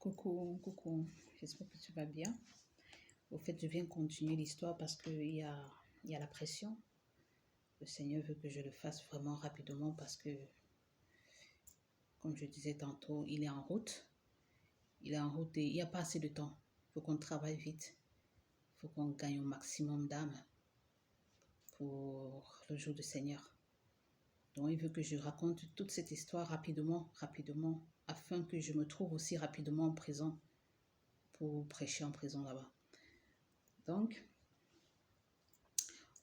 Coucou, j'espère que tu vas bien. Au fait, je viens continuer l'histoire parce qu'il y a la pression. Le Seigneur veut que je le fasse vraiment rapidement parce que, comme je disais tantôt, il est en route. Il est en route et il n'y a pas assez de temps. Il faut qu'on travaille vite. Il faut qu'on gagne au maximum d'âmes pour le jour du Seigneur. Donc, il veut que je raconte toute cette histoire rapidement, afin que je me trouve aussi rapidement en prison pour prêcher en prison là-bas. Donc,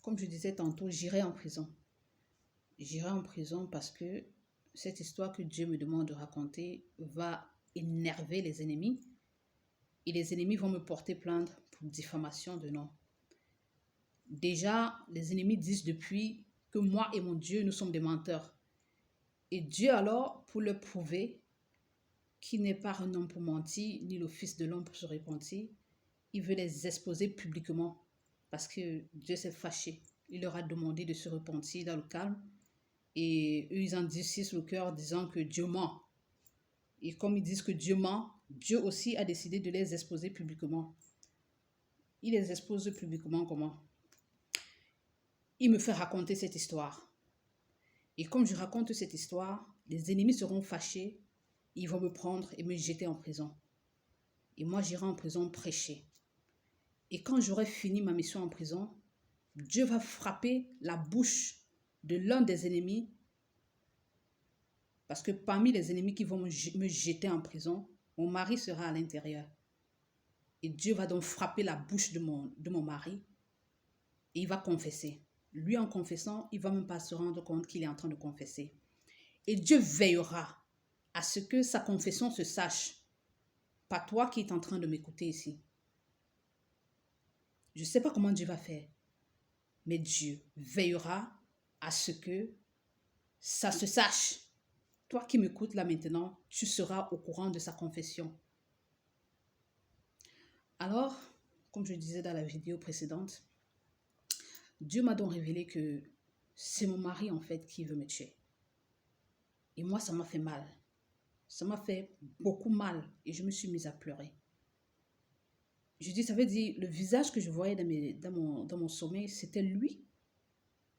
comme je disais tantôt, j'irai en prison. J'irai en prison parce que cette histoire que Dieu me demande de raconter va énerver les ennemis et les ennemis vont me porter plainte pour diffamation de nom. Déjà, les ennemis disent depuis que moi et mon Dieu, nous sommes des menteurs. Et Dieu alors, pour le prouver qu'il n'est pas un homme pour mentir, ni le fils de l'homme pour se repentir, il veut les exposer publiquement parce que Dieu s'est fâché. Il leur a demandé de se repentir dans le calme. Et eux, ils endurcissent le cœur disant que Dieu ment. Et comme ils disent que Dieu ment, Dieu aussi a décidé de les exposer publiquement. Il les expose publiquement comment? Il me fait raconter cette histoire. Et comme je raconte cette histoire, les ennemis seront fâchés, ils vont me prendre et me jeter en prison. Et moi, j'irai en prison prêcher. Et quand j'aurai fini ma mission en prison, Dieu va frapper la bouche de l'un des ennemis. Parce que parmi les ennemis qui vont me jeter en prison, mon mari sera à l'intérieur. Et Dieu va donc frapper la bouche de mon mari et il va confesser. Lui, en confessant, il ne va même pas se rendre compte qu'il est en train de confesser. Et Dieu veillera à ce que sa confession se sache. Pas toi qui es en train de m'écouter ici. Je ne sais pas comment Dieu va faire, mais Dieu veillera à ce que ça se sache. Toi qui m'écoutes là maintenant, tu seras au courant de sa confession. Alors, comme je disais dans la vidéo précédente, Dieu m'a donc révélé que c'est mon mari en fait qui veut me tuer. Et moi, ça m'a fait mal. Ça m'a fait beaucoup mal et je me suis mise à pleurer. Je dis, ça veut dire, le visage que je voyais dans mon sommeil, c'était lui.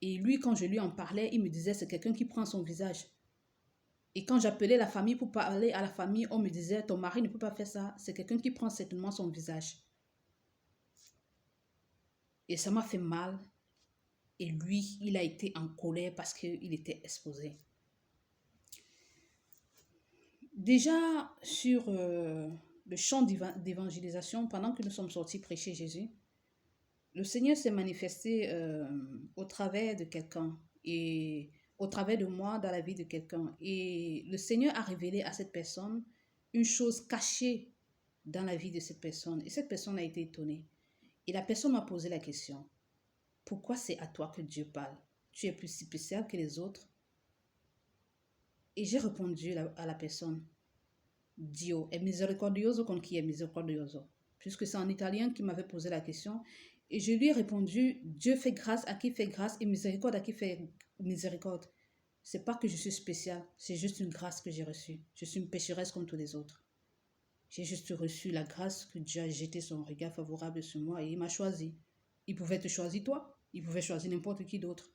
Et lui, quand je lui en parlais, il me disait, c'est quelqu'un qui prend son visage. Et quand j'appelais la famille pour parler à la famille, on me disait, ton mari ne peut pas faire ça. C'est quelqu'un qui prend certainement son visage. Et ça m'a fait mal. Et lui, il a été en colère parce qu'il était exposé. Déjà, sur le champ d'évangélisation, pendant que nous sommes sortis prêcher Jésus, le Seigneur s'est manifesté au travers de quelqu'un et au travers de moi dans la vie de quelqu'un. Et le Seigneur a révélé à cette personne une chose cachée dans la vie de cette personne. Et cette personne a été étonnée. Et la personne m'a posé la question, pourquoi c'est à toi que Dieu parle? Tu es plus spécial que les autres? Et j'ai répondu à la personne, Dio è misericordioso con chi è misericordioso. Puisque c'est en italien qui m'avait posé la question. Et je lui ai répondu, Dieu fait grâce à qui fait grâce et miséricorde à qui fait miséricorde. C'est pas que je suis spéciale, c'est juste une grâce que j'ai reçue. Je suis une pécheresse comme tous les autres. J'ai juste reçu la grâce que Dieu a jeté son regard favorable sur moi et il m'a choisi. Il pouvait te choisir toi, il pouvait choisir n'importe qui d'autre.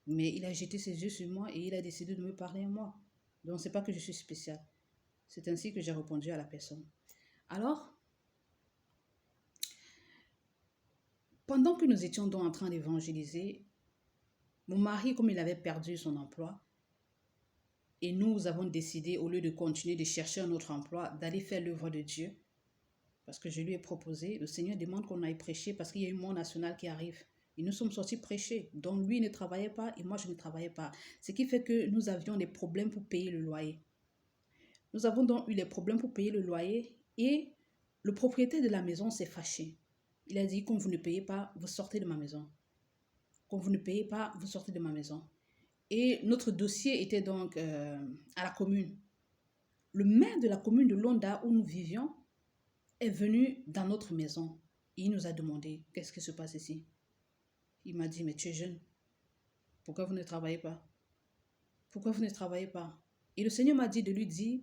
Mais il a jeté ses yeux sur moi et il a décidé de me parler à moi. Donc c'est pas que je suis spéciale. C'est ainsi que j'ai répondu à la personne. Alors, pendant que nous étions donc en train d'évangéliser, mon mari, comme il avait perdu son emploi, et nous avons décidé, au lieu de continuer de chercher un autre emploi, d'aller faire l'œuvre de Dieu, parce que je lui ai proposé, le Seigneur demande qu'on aille prêcher parce qu'il y a une mort nationale qui arrive. Et nous sommes sortis prêcher. Donc lui ne travaillait pas et moi je ne travaillais pas. Ce qui fait que nous avions des problèmes pour payer le loyer. Nous avons donc eu des problèmes pour payer le loyer et le propriétaire de la maison s'est fâché. Il a dit, comme vous ne payez pas, vous sortez de ma maison. Comme vous ne payez pas, vous sortez de ma maison. Et notre dossier était donc à la commune. Le maire de la commune de Londa où nous vivions est venu dans notre maison. Et il nous a demandé, qu'est-ce qui se passe ici? Il m'a dit, mais tu es jeune. Pourquoi vous ne travaillez pas? Pourquoi vous ne travaillez pas? Et le Seigneur m'a dit de lui dire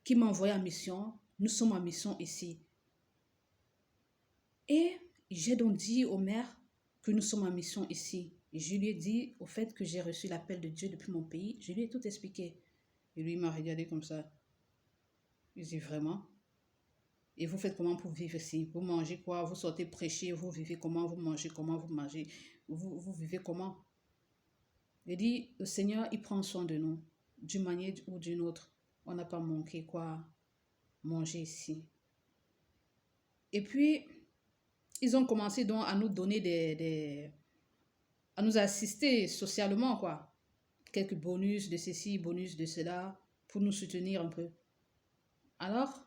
qui m'a envoyé en mission. Nous sommes en mission ici. Et j'ai donc dit au maire que nous sommes en mission ici. Et je lui ai dit au fait que j'ai reçu l'appel de Dieu depuis mon pays. Je lui ai tout expliqué. Et lui, il m'a regardé comme ça. Il dit vraiment? Et vous faites comment pour vivre ici? Vous mangez quoi? Vous sortez prêcher, vous vivez comment? Vous mangez comment? Vous mangez? Vous vivez comment? Il dit, le Seigneur, il prend soin de nous, d'une manière ou d'une autre. On n'a pas manqué quoi manger ici. Et puis, ils ont commencé donc à nous donner à nous assister socialement, quoi. Quelques bonus de ceci, bonus de cela, pour nous soutenir un peu. Alors,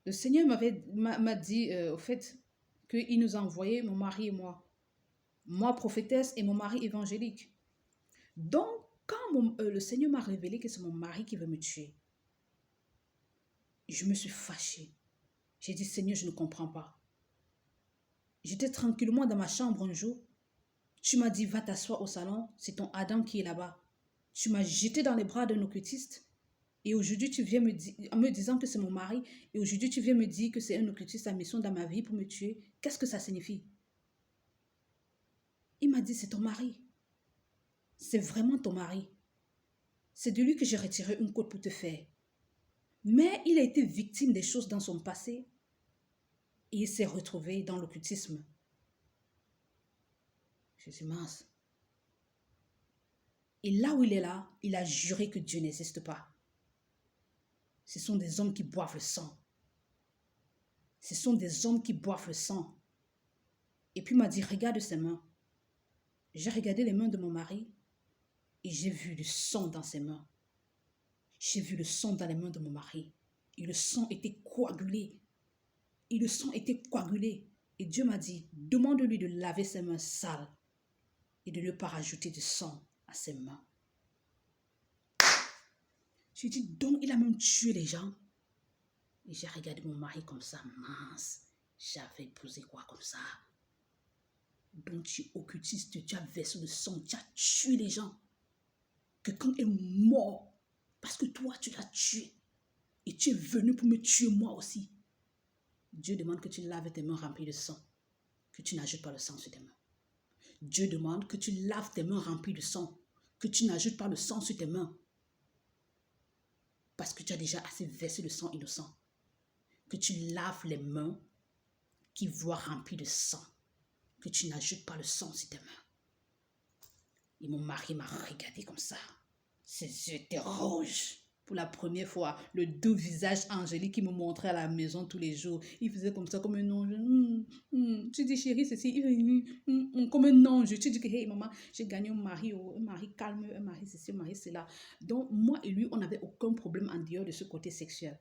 le Seigneur m'a dit, au fait, qu'il nous a envoyé, mon mari et moi prophétesse et mon mari évangélique. Donc, quand le Seigneur m'a révélé que c'est mon mari qui veut me tuer, je me suis fâchée. J'ai dit, Seigneur, je ne comprends pas. J'étais tranquillement dans ma chambre un jour. Tu m'as dit, va t'asseoir au salon, c'est ton Adam qui est là-bas. Tu m'as jeté dans les bras d'un occultiste. Et aujourd'hui, tu viens en me disant que c'est mon mari. Et aujourd'hui, tu viens me dire que c'est un occultiste à mission dans ma vie pour me tuer. Qu'est-ce que ça signifie? Il m'a dit, c'est ton mari. C'est vraiment ton mari. C'est de lui que j'ai retiré une côte pour te faire. Mais il a été victime des choses dans son passé. Et il s'est retrouvé dans l'occultisme. Je suis mince. Et là où il est là, il a juré que Dieu n'existe pas. Ce sont des hommes qui boivent le sang. Ce sont des hommes qui boivent le sang. Et puis il m'a dit, regarde ses mains. J'ai regardé les mains de mon mari et j'ai vu le sang dans ses mains. J'ai vu le sang dans les mains de mon mari. Et le sang était coagulé. Et le sang était coagulé. Et Dieu m'a dit, demande-lui de laver ses mains sales et de ne pas rajouter de sang à ses mains. J'ai dit, donc il a même tué les gens. Et j'ai regardé mon mari comme ça, mince. J'avais posé quoi comme ça? Donc tu es occultiste, tu as versé le sang, tu as tué les gens. Quelqu'un est mort parce que toi tu l'as tué. Et tu es venu pour me tuer moi aussi. Dieu demande que tu laves tes mains remplies de sang. Que tu n'ajoutes pas le sang sur tes mains. Dieu demande que tu laves tes mains remplies de sang. Que tu n'ajoutes pas le sang sur tes mains. Parce que tu as déjà assez versé le sang innocent. Que tu laves les mains qui voient remplies de sang. Que tu n'ajoutes pas le sang sur tes mains. Et mon mari m'a regardé comme ça. Ses yeux étaient rouges. Pour la première fois, le doux visage angélique qui me montrait à la maison tous les jours. Il faisait comme ça, comme un ange. Tu dis, chérie, ceci. Comme un ange. Tu dis que, hey, maman, j'ai gagné un mari calme, un mari ceci, un mari cela. Donc, moi et lui, on n'avait aucun problème en dehors de ce côté sexuel.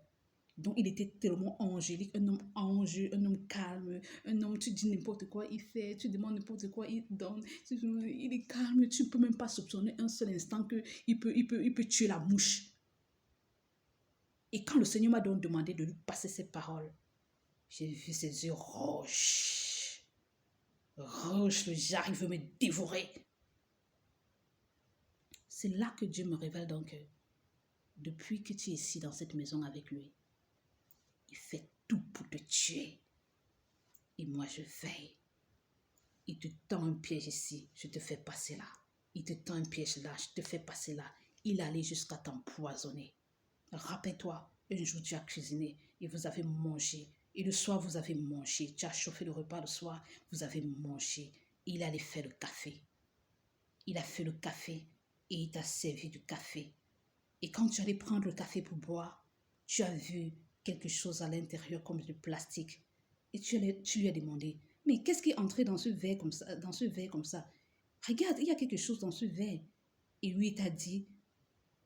Donc, il était tellement angélique, un homme ange, un homme calme, un homme, tu dis n'importe quoi, il fait, tu demandes n'importe quoi, il donne, il est calme, tu ne peux même pas soupçonner un seul instant qu'il peut tuer la mouche. Et quand le Seigneur m'a donc demandé de lui passer ces paroles, j'ai vu ses yeux rouges. Rouge, le jar, il veut me dévorer. C'est là que Dieu me révèle donc que depuis que tu es ici dans cette maison avec lui, il fait tout pour te tuer. Et moi, je veille. Il te tend un piège ici, je te fais passer là. Il te tend un piège là, je te fais passer là. Il allait jusqu'à t'empoisonner. Rappelle-toi, un jour tu as cuisiné et vous avez mangé. Et le soir, vous avez mangé. Tu as chauffé le repas le soir, vous avez mangé. Il allait faire le café. Il a fait le café et il t'a servi du café. Et quand tu allais prendre le café pour boire, tu as vu quelque chose à l'intérieur comme du plastique. Et tu lui as demandé, mais qu'est-ce qui est entré dans ce verre comme ça? Regarde, il y a quelque chose dans ce verre. Et lui, il t'a dit,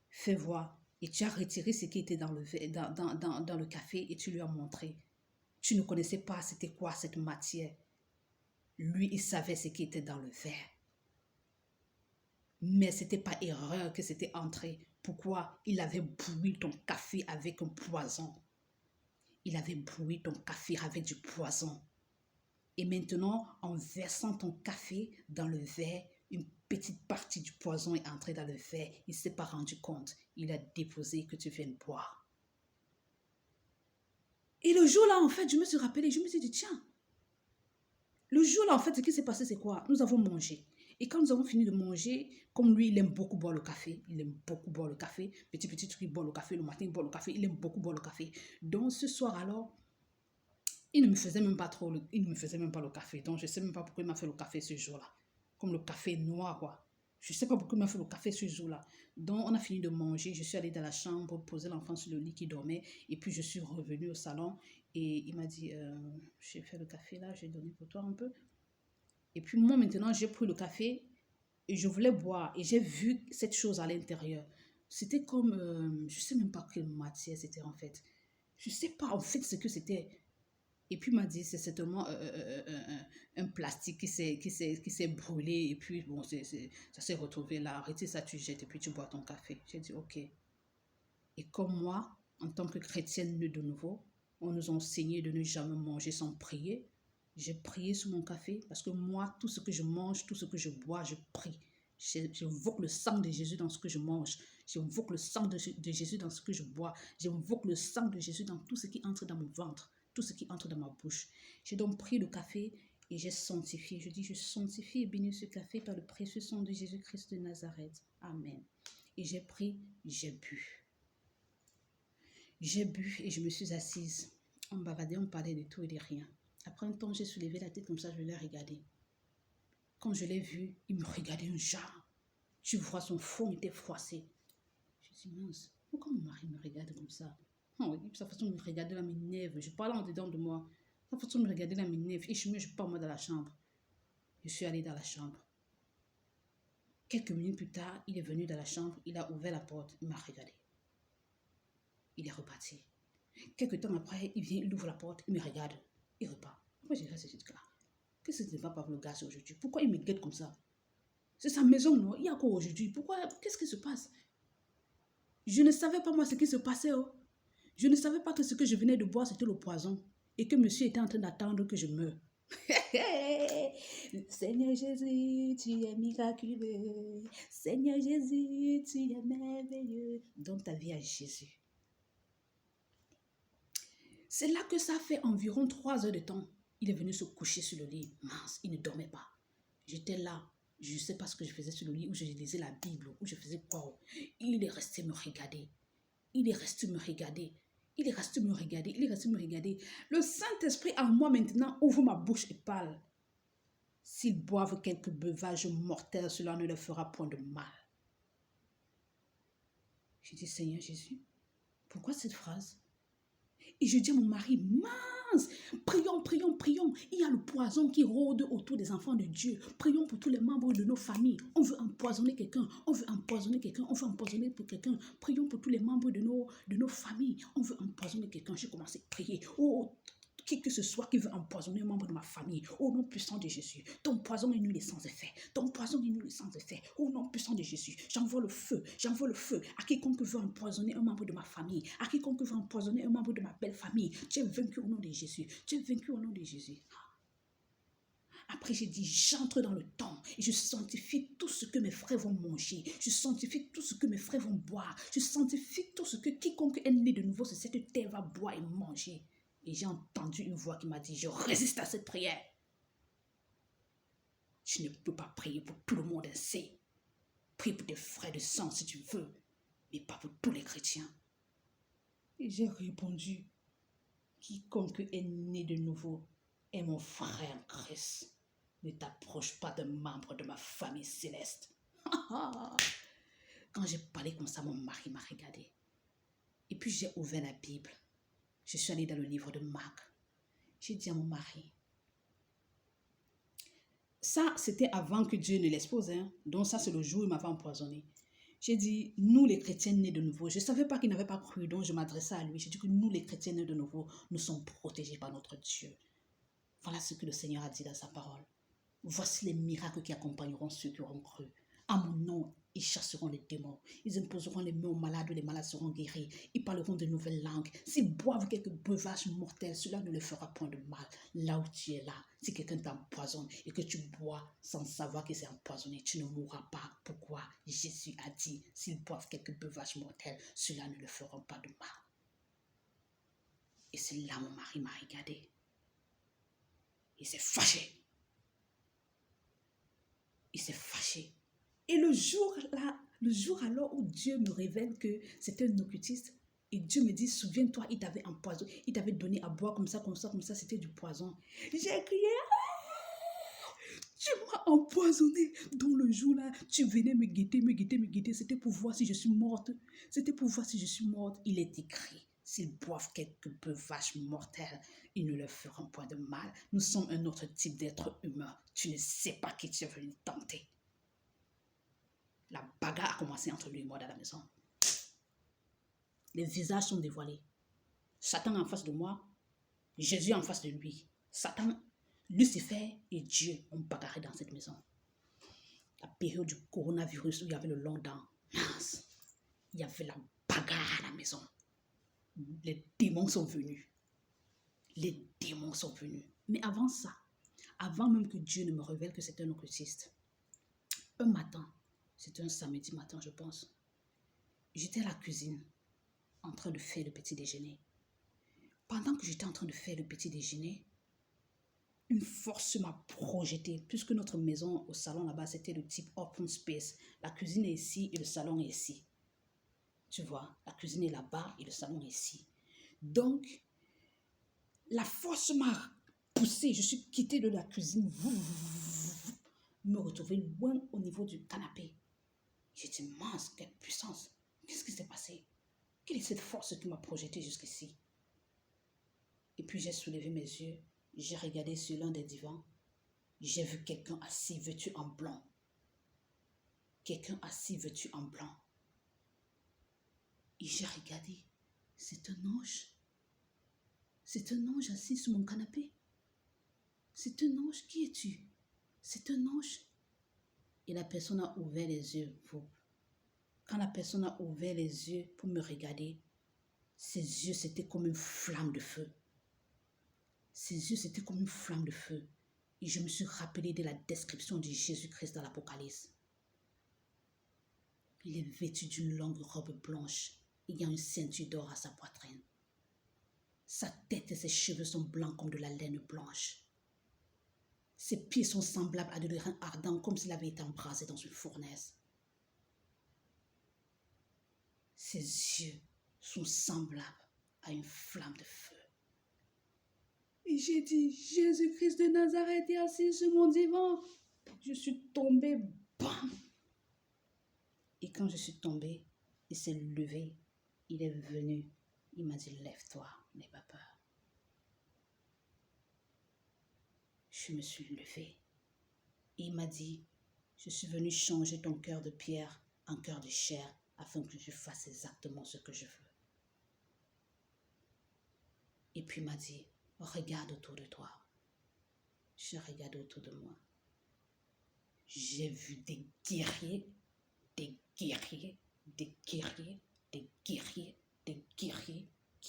fais voir. Et tu as retiré ce qui était dans le verre, dans le café et tu lui as montré. Tu ne connaissais pas c'était quoi cette matière. Lui, il savait ce qui était dans le verre. Mais ce n'était pas erreur que c'était entré. Pourquoi? Il avait bouilli ton café avec un poison. Il avait bouilli ton café avec du poison. Et maintenant, en versant ton café dans le verre, une petite partie du poison est entrée dans le verre. Il ne s'est pas rendu compte. il a déposé que tu viennes boire. Et le jour-là, en fait, je me suis rappelé, je me suis dit, tiens, le jour-là, en fait, ce qui s'est passé, c'est quoi? Nous avons mangé. Et quand nous avons fini de manger, comme lui, il aime beaucoup boire le café. Il aime beaucoup boire le café. Petit truc, il boit le café. Le matin, il boit le café. Il aime beaucoup boire le café. Donc, ce soir, alors, il ne me faisait même pas trop, il ne me faisait même pas le café. Donc, je ne sais même pas pourquoi il m'a fait le café ce jour-là. Comme le café noir, quoi. Je ne sais pas pourquoi il m'a fait le café ce jour-là. Donc, on a fini de manger. Je suis allée dans la chambre, poser l'enfant sur le lit qui dormait. Et puis, je suis revenue au salon. Et il m'a dit, j'ai fait le café là, j'ai donné pour toi un peu. Et puis, moi, maintenant, j'ai pris le café et je voulais boire. Et j'ai vu cette chose à l'intérieur. C'était comme, je ne sais même pas quelle matière c'était en fait. Je ne sais pas en fait ce que c'était. Et puis, il m'a dit, c'est certainement un plastique qui s'est brûlé. Et puis, bon, ça s'est retrouvé là. Arrêtez ça, tu jettes et puis tu bois ton café. J'ai dit, ok. Et comme moi, en tant que chrétienne née de nouveau, on nous a enseigné de ne jamais manger sans prier. J'ai prié sur mon café parce que moi, tout ce que je mange, tout ce que je bois, je prie. J'invoque le sang de Jésus dans ce que je mange. J'invoque le sang de Jésus dans ce que je bois. J'invoque le sang de Jésus dans tout ce qui entre dans mon ventre, tout ce qui entre dans ma bouche. J'ai donc pris le café et j'ai sanctifié. Je dis, je sanctifie et bénis ce café par le précieux sang de Jésus-Christ de Nazareth. Amen. Et j'ai pris, j'ai bu. J'ai bu et je me suis assise. On bavardait, on parlait de tout et de rien. Après un temps, j'ai soulevé la tête comme ça, je l'ai regardé. Quand je l'ai vu, il me regardait un genre. Tu vois, son front était froissé. Je dis, mince, pourquoi mon mari me regarde comme ça? Oh, sa façon de me regarder là m'énerve. Je parle en dedans de moi. Sa façon de me regarder là m'énerve. Et je pars moi dans la chambre. Je suis allée dans la chambre. Quelques minutes plus tard, il est venu dans la chambre. Il a ouvert la porte. Il m'a regardé. Il est reparti. Quelques temps après, il vient, il ouvre la porte, il me regarde, il repart. Pourquoi j'ai resté ce gars? Qu'est-ce que ne va pas pour le gars aujourd'hui? Pourquoi il me guette comme ça? C'est sa maison, non? Il y a quoi aujourd'hui? Pourquoi? Qu'est-ce qui se passe? Je ne savais pas moi ce qui se passait. Oh. Je ne savais pas que ce que je venais de boire, c'était le poison. Et que monsieur était en train d'attendre que je meure. Seigneur Jésus, tu es miraculeux. Seigneur Jésus, tu es merveilleux. Donne ta vie à Jésus. C'est là que ça fait environ 3 heures de temps. Il est venu se coucher sur le lit. Mince, il ne dormait pas. J'étais là. Je ne sais pas ce que je faisais sur le lit, où je lisais la Bible, où je faisais quoi. Il est resté me regarder. Il est resté me regarder. Il est resté me regarder. Il est resté me regarder. Le Saint-Esprit en moi maintenant ouvre ma bouche et parle. S'ils boivent quelques breuvages mortels, cela ne leur fera point de mal. J'ai dit, Seigneur Jésus, pourquoi cette phrase? Et je dis à mon mari, mince, prions, prions, prions. Il y a le poison qui rôde autour des enfants de Dieu. Prions pour tous les membres de nos familles. On veut empoisonner quelqu'un. On veut empoisonner quelqu'un. On veut empoisonner pour quelqu'un. Prions pour tous les membres de nos familles. On veut empoisonner quelqu'un. J'ai commencé à prier. Oh, qui que ce soit qui veut empoisonner un membre de ma famille, au nom puissant de Jésus, ton poison est nul et sans effet. Ton poison est nul et sans effet. Au nom puissant de Jésus, j'envoie le feu à quiconque veut empoisonner un membre de ma famille, à quiconque veut empoisonner un membre de ma belle famille. Tu es vaincu au nom de Jésus. Tu es vaincu au nom de Jésus. Après, j'ai dit, j'entre dans le temps et je sanctifie tout ce que mes frères vont manger. Je sanctifie tout ce que mes frères vont boire. Je sanctifie tout ce que quiconque est né de nouveau sur cette terre va boire et manger. Et j'ai entendu une voix qui m'a dit, je résiste à cette prière. Je ne peux pas prier pour tout le monde ainsi. Prie pour tes frères de sang si tu veux, mais pas pour tous les chrétiens. Et j'ai répondu, quiconque est né de nouveau est mon frère en Christ. Ne t'approche pas d'un membre de ma famille céleste. Quand j'ai parlé comme ça, mon mari m'a regardé. Et puis j'ai ouvert la Bible. Je suis allée dans le livre de Marc. J'ai dit à mon mari, ça c'était avant que Dieu ne l'expose, hein? Donc ça c'est le jour où il m'avait empoisonné. J'ai dit, nous les chrétiens nés de nouveau, je ne savais pas qu'il n'avait pas cru, donc je m'adressais à lui. J'ai dit que nous les chrétiens nés de nouveau, nous sommes protégés par notre Dieu. Voilà ce que le Seigneur a dit dans sa parole. Voici les miracles qui accompagneront ceux qui auront cru. À mon nom, ils chasseront les démons. Ils imposeront les mains aux malades, les malades seront guéris. Ils parleront de nouvelles langues. S'ils boivent quelques breuvages mortels, cela ne leur fera point de mal. Là où tu es là, si quelqu'un t'empoisonne et que tu bois sans savoir que c'est empoisonné, tu ne mourras pas. Pourquoi? Jésus a dit, s'ils boivent quelques breuvages mortels, cela ne leur fera pas de mal. Et c'est là mon mari m'a regardé. Il s'est fâché. Il s'est fâché. Et le jour alors où Dieu me révèle que c'était un occultiste, et Dieu me dit, souviens-toi, il t'avait empoisonné, il t'avait donné à boire comme ça, c'était du poison. J'ai crié, tu m'as empoisonné. Donc le jour-là, tu venais me guetter, c'était pour voir si je suis morte. Il est écrit, s'ils boivent quelques breuvages mortels, ils ne leur feront point de mal. Nous sommes un autre type d'être humain. Tu ne sais pas qui tu es venu tenter. La bagarre a commencé entre lui et moi dans la maison. Les visages sont dévoilés. Satan en face de moi, Jésus en face de lui. Satan, Lucifer et Dieu ont bagarré dans cette maison. La période du coronavirus où il y avait le lockdown, mince, il y avait la bagarre à la maison. Les démons sont venus. Mais avant ça, avant même que Dieu ne me révèle que c'était un occultiste, un matin, c'était un samedi matin, je pense, j'étais à la cuisine en train de faire le petit déjeuner. Pendant que j'étais en train de faire le petit déjeuner, une force m'a projeté, puisque notre maison au salon là-bas, c'était le type open space. La cuisine est ici et le salon est ici. Tu vois, la cuisine est là-bas et le salon est ici. Donc, la force m'a poussé. Je suis quittée de la cuisine, me retrouver loin au niveau du canapé. J'ai dit, mince, quelle puissance. Qu'est-ce qui s'est passé? Quelle est cette force qui m'a projeté jusqu'ici? Et puis j'ai soulevé mes yeux, j'ai regardé sur l'un des divans. J'ai vu quelqu'un assis vêtu en blanc. Et j'ai regardé, c'est un ange. C'est un ange assis sur mon canapé. C'est un ange, qui es-tu? C'est un ange. Et la personne a ouvert les yeux. Quand la personne a ouvert les yeux pour me regarder, ses yeux c'était comme une flamme de feu. Et je me suis rappelé de la description de Jésus-Christ dans l'Apocalypse. Il est vêtu d'une longue robe blanche. Il y a une ceinture d'or à sa poitrine. Sa tête et ses cheveux sont blancs comme de la laine blanche. Ses pieds sont semblables à de l'airain ardent, comme s'il avait été embrasé dans une fournaise. Ses yeux sont semblables à une flamme de feu. Et j'ai dit, Jésus-Christ de Nazareth est assis sur mon divan. Je suis tombée, bam! Et quand je suis tombée, il s'est levé, il est venu, il m'a dit, lève-toi, n'aie pas peur. Je me suis levée. Et il m'a dit, je suis venu changer ton cœur de pierre en cœur de chair afin que tu fasses exactement ce que je veux. Et puis il m'a dit, regarde autour de toi. J'ai regardé autour de moi. J'ai vu des guerriers qui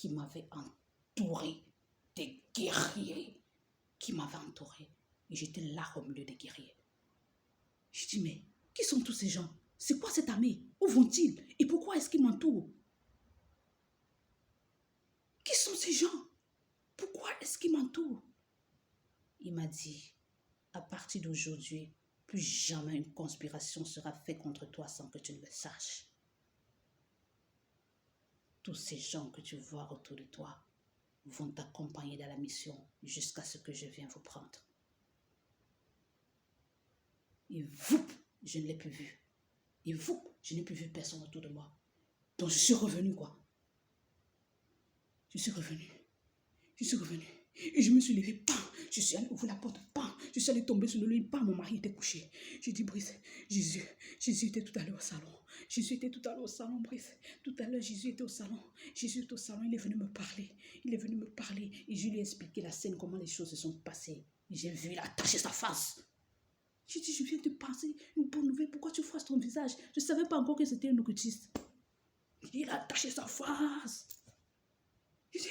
m'avaient entouré. Des guerriers qui m'avaient entouré. Et j'étais là au milieu des guerriers. Je dis, mais qui sont tous ces gens? C'est quoi cette armée? Où vont-ils? Et pourquoi est-ce qu'ils m'entourent? Qui sont ces gens? Pourquoi est-ce qu'ils m'entourent? Il m'a dit, à partir d'aujourd'hui, plus jamais une conspiration sera faite contre toi sans que tu ne le saches. Tous ces gens que tu vois autour de toi vont t'accompagner dans la mission jusqu'à ce que je vienne vous prendre. Et vous, je ne l'ai plus vu. Et vous, je n'ai plus vu personne autour de moi. Donc je suis revenue, quoi. Je suis revenue. Et je me suis levée, bam, je suis allée ouvrir la porte, bam, je suis allée tomber sur le lit, bam, mon mari était couché. J'ai dit, Brice, Jésus était tout à l'heure au salon. Brice. Tout à l'heure, Jésus était au salon, il est venu me parler. Et je lui ai expliqué la scène, comment les choses se sont passées. Et j'ai vu, il a attaché sa face. J'ai dit, je viens de passer une bonne nouvelle. Pourquoi tu froisses ton visage? Je ne savais pas encore que c'était un occultiste. Il a taché sa face. Je dis,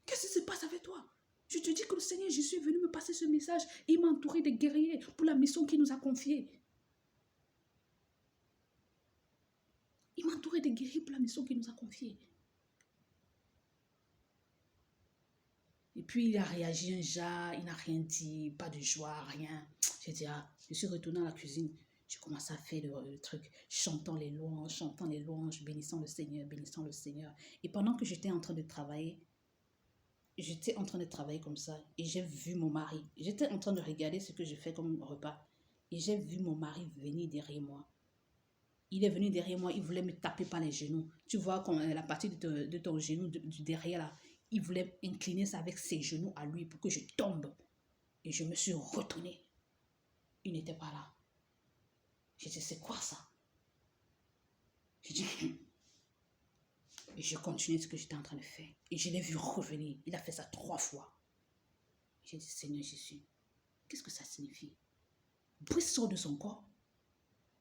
qu'est-ce qui se passe avec toi? Je te dis que le Seigneur Jésus est venu me passer ce message et il m'a entouré de guerriers pour la mission qu'il nous a confiée. Il m'a entouré de guerriers pour la mission qu'il nous a confiée. Et puis il a réagi un genre, il n'a rien dit, pas de joie, rien. J'ai dit, ah, je suis retournée à la cuisine. J'ai commencé à faire le truc, chantant les louanges, bénissant le Seigneur, bénissant le Seigneur. Et pendant que j'étais en train de travailler comme ça, et j'ai vu mon mari. J'étais en train de regarder ce que je fais comme repas. Et j'ai vu mon mari venir derrière moi. Il est venu derrière moi, il voulait me taper par les genoux. Tu vois, quand la partie de ton genou, du derrière là, il voulait incliner ça avec ses genoux à lui pour que je tombe. Et je me suis retournée. Il n'était pas là. J'ai dit, c'est quoi ça? J'ai dit, et je continuais ce que j'étais en train de faire. Et je l'ai vu revenir. Il a fait ça 3 fois. J'ai dit, Seigneur Jésus, qu'est-ce que ça signifie? Brice sort de son corps.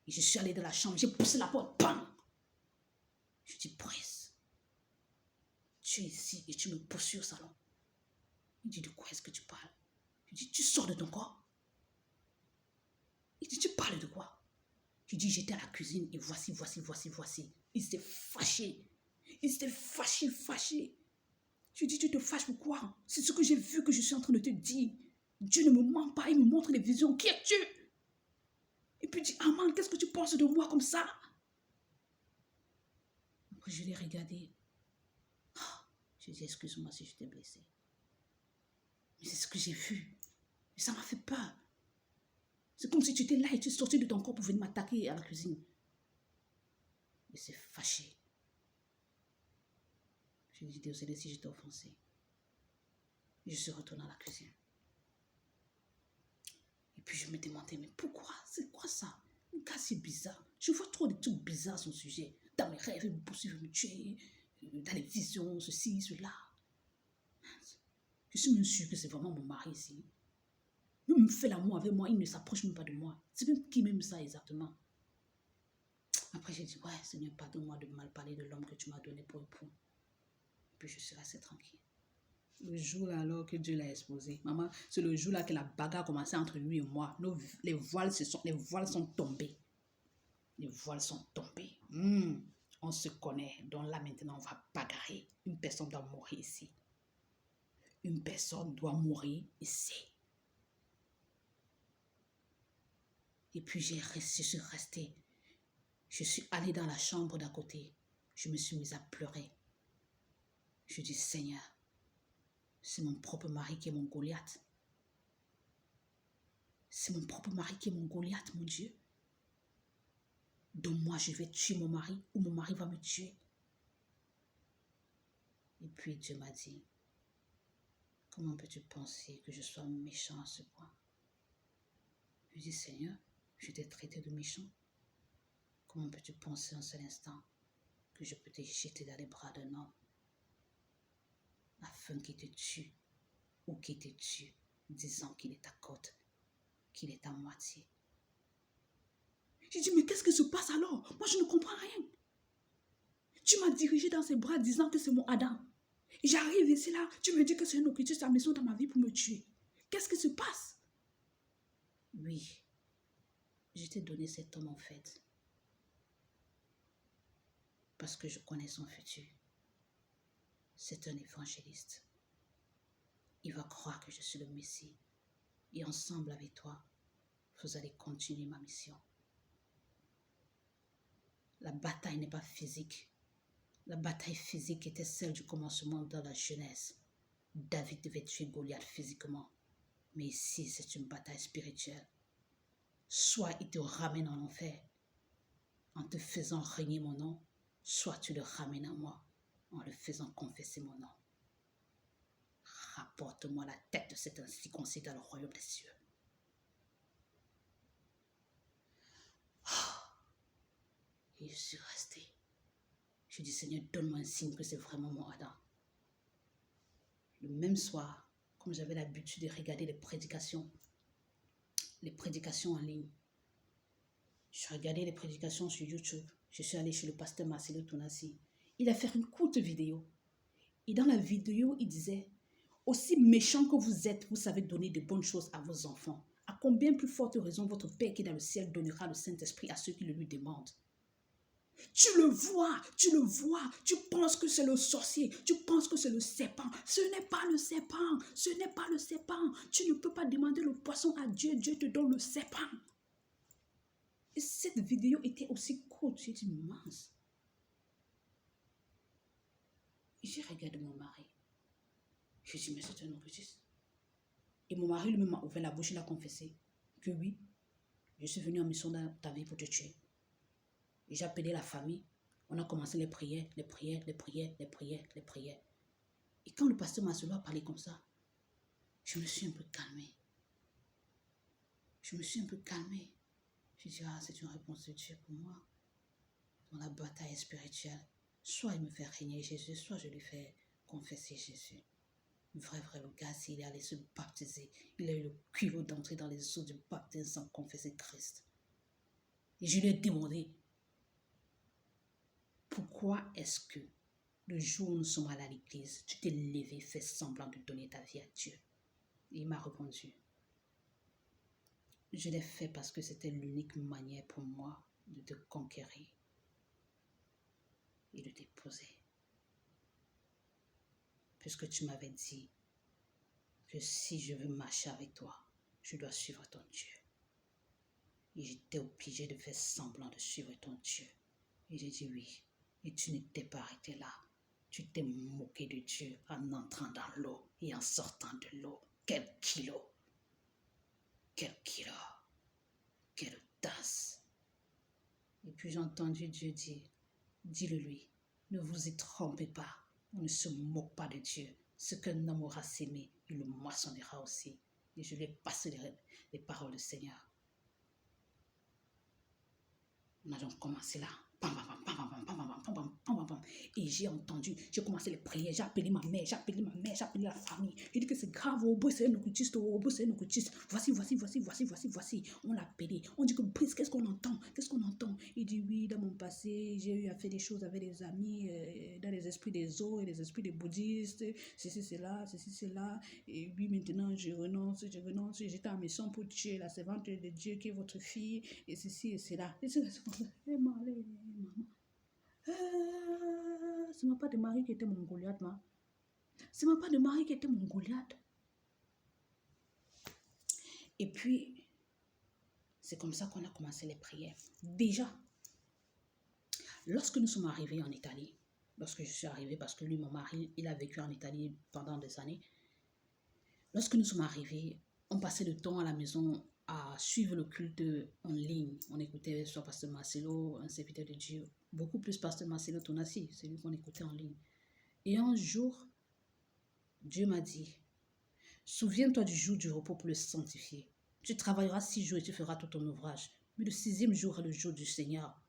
Et je suis allée dans la chambre, j'ai poussé la porte, bam! Je dis, Brice, tu es ici et tu me poursuis au salon. Il dit, de quoi est-ce que tu parles? Je dis, tu sors de ton corps? Il dit, tu parles de quoi? Je dis, j'étais à la cuisine et voici. Il s'était fâché. Je dis, tu te fâches pourquoi? C'est ce que j'ai vu que je suis en train de te dire. Dieu ne me ment pas, il me montre les visions. Qui es-tu? Et puis il dit, Aman, qu'est-ce que tu penses de moi comme ça? Après, je l'ai regardé. Je dis, excuse-moi si je t'ai blessé. Mais c'est ce que j'ai vu. Et ça m'a fait peur. C'est comme si tu étais là et tu es sorti de ton corps pour venir m'attaquer à la cuisine. Il s'est fâché. Je lui ai dit, désolé si je t'ai offensé. Et je suis retournée à la cuisine. Et puis je me demandais, mais pourquoi? C'est quoi ça? Un gars c'est bizarre. Je vois trop de trucs bizarres à son sujet. Dans mes rêves, il me poursuit, il veut me tuer. Dans les visions, ceci, cela. Je suis même sûre que c'est vraiment mon mari ici. Il me fait l'amour avec moi, il ne s'approche même pas de moi. C'est même qui m'aime ça exactement. Après j'ai dit, ouais Seigneur, pardonne-moi de mal parler de l'homme que tu m'as donné pour époux. Puis je suis restée tranquille. Le jour là, alors que Dieu l'a exposé, maman, c'est le jour là que la bagarre a commencé entre lui et moi. Les voiles sont tombés. Les voiles sont tombés. On se connaît. Donc là maintenant on va bagarrer. Une personne doit mourir ici. Une personne doit mourir ici. Et puis je suis restée. Je suis allée dans la chambre d'à côté. Je me suis mise à pleurer. Je dis, Seigneur, c'est mon propre mari qui est mon Goliath. C'est mon propre mari qui est mon Goliath, mon Dieu. Donc moi, je vais tuer mon mari ou mon mari va me tuer. Et puis Dieu m'a dit, comment peux-tu penser que je sois méchant à ce point? Je dis, Seigneur, je t'ai traité de méchant. Comment peux-tu penser un seul instant que je peux te jeter dans les bras d'un homme afin qu'il te tue ou qu'il te tue, disant qu'il est à côte, qu'il est à moitié? J'ai dit, mais qu'est-ce qui se passe alors? Moi, je ne comprends rien. Tu m'as dirigé dans ses bras disant que c'est mon Adam. Et j'arrive ici là, tu me dis que c'est un occultiste à mission dans ma vie pour me tuer. Qu'est-ce qui se passe? Oui, je t'ai donné cet homme en fait. Parce que je connais son futur. C'est un évangéliste. Il va croire que je suis le Messie. Et ensemble avec toi, vous allez continuer ma mission. La bataille n'est pas physique. La bataille physique était celle du commencement dans la Genèse. David devait tuer Goliath physiquement. Mais ici, c'est une bataille spirituelle. Soit il te ramène en enfer en te faisant régner mon nom, soit tu le ramènes à moi en le faisant confesser mon nom. Rapporte-moi la tête de cet incirconcis dans le royaume des cieux. Et je suis restée. Je dis, Seigneur, donne-moi un signe que c'est vraiment mon Adam. Le même soir, comme j'avais l'habitude de regarder les prédications, les prédications en ligne. Je regardais les prédications sur YouTube. Je suis allée chez le pasteur Marcelo Tonassi. Il a fait une courte vidéo. Et dans la vidéo, il disait, aussi méchant que vous êtes, vous savez donner de bonnes choses à vos enfants. À combien plus forte raison votre Père qui est dans le ciel donnera le Saint-Esprit à ceux qui le lui demandent. Tu le vois, tu penses que c'est le sorcier, tu penses que c'est le serpent. Ce n'est pas le serpent, ce n'est pas le serpent. Tu ne peux pas demander le poisson à Dieu, Dieu te donne le serpent. Et cette vidéo était aussi courte, j'ai dit mince. J'ai regardé mon mari. Je dis mais c'est un occultiste. Et mon mari lui-même m'a ouvert la bouche, il a confessé que oui, je suis venu en mission dans ta vie pour te tuer. Et j'ai appelé la famille. On a commencé les prières. Et quand le pasteur Marcelo a parlé comme ça, je me suis un peu calmée. Je dis, ah, c'est une réponse de Dieu pour moi. Dans la bataille spirituelle, soit il me fait régner Jésus, soit je lui fais confesser Jésus. Vrai, le gars, s'il est allé se baptiser, il a eu le culot d'entrer dans les eaux du baptême sans confesser Christ. Et je lui ai demandé, pourquoi est-ce que le jour où nous sommes allés à l'église, tu t'es levé, fait semblant de donner ta vie à Dieu? Et il m'a répondu, je l'ai fait parce que c'était l'unique manière pour moi de te conquérir et de t'épouser. Puisque tu m'avais dit que si je veux marcher avec toi, je dois suivre ton Dieu. Et j'étais obligé de faire semblant de suivre ton Dieu. Et j'ai dit oui. Et tu n'étais pas arrêté là. Tu t'es moqué de Dieu en entrant dans l'eau et en sortant de l'eau. Quel kilo! Quelle audace! Et puis j'ai entendu Dieu dire, dis-le lui, ne vous y trompez pas. On ne se moque pas de Dieu. Ce qu'un homme aura sémé, il le moissonnera aussi. Et je lui ai passé les paroles du Seigneur. On a donc commencé là. Et j'ai entendu, j'ai commencé les prières, j'ai appelé ma mère, j'ai appelé la famille. J'ai dit que c'est grave, c'est un occultiste, Voici. On l'a appelé. On dit que Brice, qu'est-ce qu'on entend? Il dit oui, dans mon passé, j'ai eu à faire des choses avec des amis, dans les esprits des eaux et les esprits des bouddhistes, ceci, cela. Et oui, maintenant, je renonce. J'étais en mission pour tuer la servante de Dieu qui est votre fille, et ceci et cela. Et c'est maman. Ce n'est pas de mari qui était mon Goliath, ma. Et puis, c'est comme ça qu'on a commencé les prières. Déjà, lorsque nous sommes arrivés en Italie, lorsque je suis arrivée, parce que lui, mon mari, il a vécu en Italie pendant des années. Lorsque nous sommes arrivés, on passait le temps à la maison à suivre le culte en ligne. On écoutait soit Pasteur Marcelo, un serviteur de Dieu, beaucoup plus Pasteur Marcelo Tonassi, c'est lui qu'on écoutait en ligne. Et un jour, Dieu m'a dit, souviens-toi du jour du repos pour le sanctifier. Tu travailleras 6 jours et tu feras tout ton ouvrage. Mais le 6e jour est le jour du Seigneur.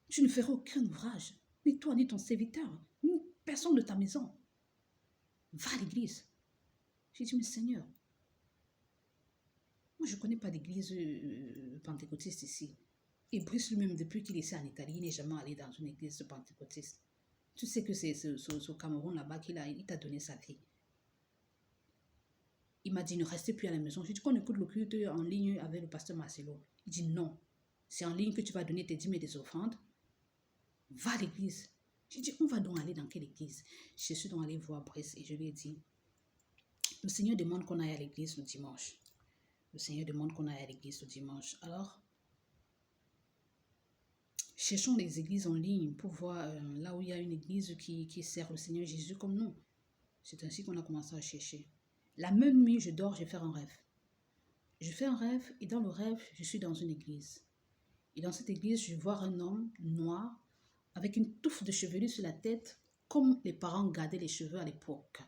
Tu ne feras aucun ouvrage, ni toi, ni ton serviteur, ni personne de ta maison. Va à l'église. J'ai dit, mais Seigneur, moi je ne connais pas d'église pentecôtiste ici. Et Brice lui-même, depuis qu'il est ici en Italie, il n'est jamais allé dans une église pentecôtiste. Tu sais que c'est au Cameroun là-bas il t'a donné sa vie. Il m'a dit, ne restez plus à la maison. J'ai dit qu'on écoute le culte en ligne avec le pasteur Marcelo. Il dit, non, c'est en ligne que tu vas donner tes dîmes et des offrandes. Va à l'église. J'ai dit, on va donc aller dans quelle église? Je suis donc allée voir Brice et je lui ai dit, le Seigneur demande qu'on aille à l'église le dimanche. Alors, cherchons les églises en ligne pour voir là où il y a une église qui sert le Seigneur Jésus comme nous. C'est ainsi qu'on a commencé à chercher. La même nuit, je dors, je fais un rêve. Et dans le rêve, je suis dans une église. Et dans cette église, je vois un homme noir avec une touffe de cheveux sur la tête, comme les parents gardaient les cheveux à l'époque.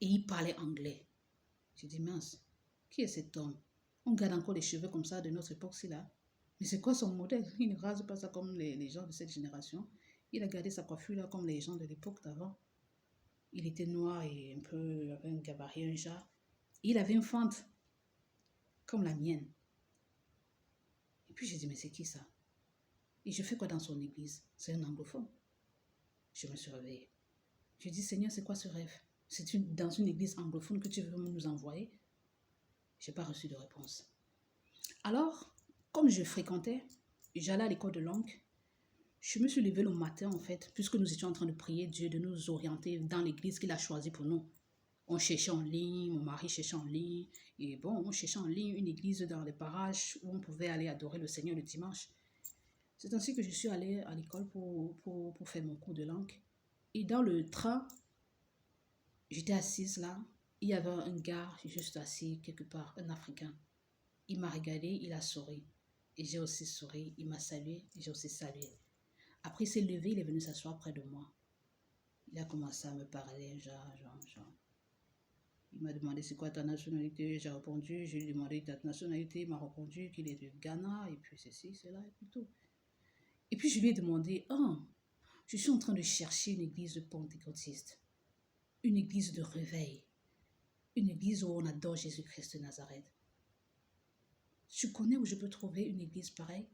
Et il parlait anglais. J'ai dit, mince, qui est cet homme? On garde encore les cheveux comme ça de notre époque-ci là. Mais c'est quoi son modèle? Il ne rase pas ça comme les gens de cette génération. Il a gardé sa coiffure là comme les gens de l'époque d'avant. Il était noir et un peu avec un gabarit, un genre. Il avait une fente. comme la mienne. Et puis j'ai dit, mais c'est qui ça? Et je fais quoi dans son église? C'est un anglophone. Je me suis réveillée. Je dis, Seigneur, c'est quoi ce rêve? C'est dans une église anglophone que tu veux nous envoyer? Je n'ai pas reçu de réponse. Alors, comme je fréquentais, j'allais à l'école de langue, je me suis levée le matin, en fait, puisque nous étions en train de prier Dieu de nous orienter dans l'église qu'il a choisie pour nous. On cherchait en ligne, mon mari cherchait en ligne, et bon, on cherchait en ligne une église dans les parages où on pouvait aller adorer le Seigneur le dimanche. C'est ainsi que je suis allée à l'école pour faire mon cours de langue. Et dans le train, j'étais assise là, il y avait un gars juste assis quelque part, un Africain. Il m'a regardé, il a souri. Et j'ai aussi souri, il m'a salué, j'ai aussi salué. Après, il s'est levé, il est venu s'asseoir près de moi. Il a commencé à me parler, genre. Il m'a demandé c'est quoi ta nationalité, j'ai répondu, je lui ai demandé ta nationalité, il m'a répondu qu'il est du Ghana, et puis ceci, cela, et puis tout. Et puis je lui ai demandé, je suis en train de chercher une église pentecôtiste, une église de réveil, une église où on adore Jésus-Christ de Nazareth. Tu connais où je peux trouver une église pareille?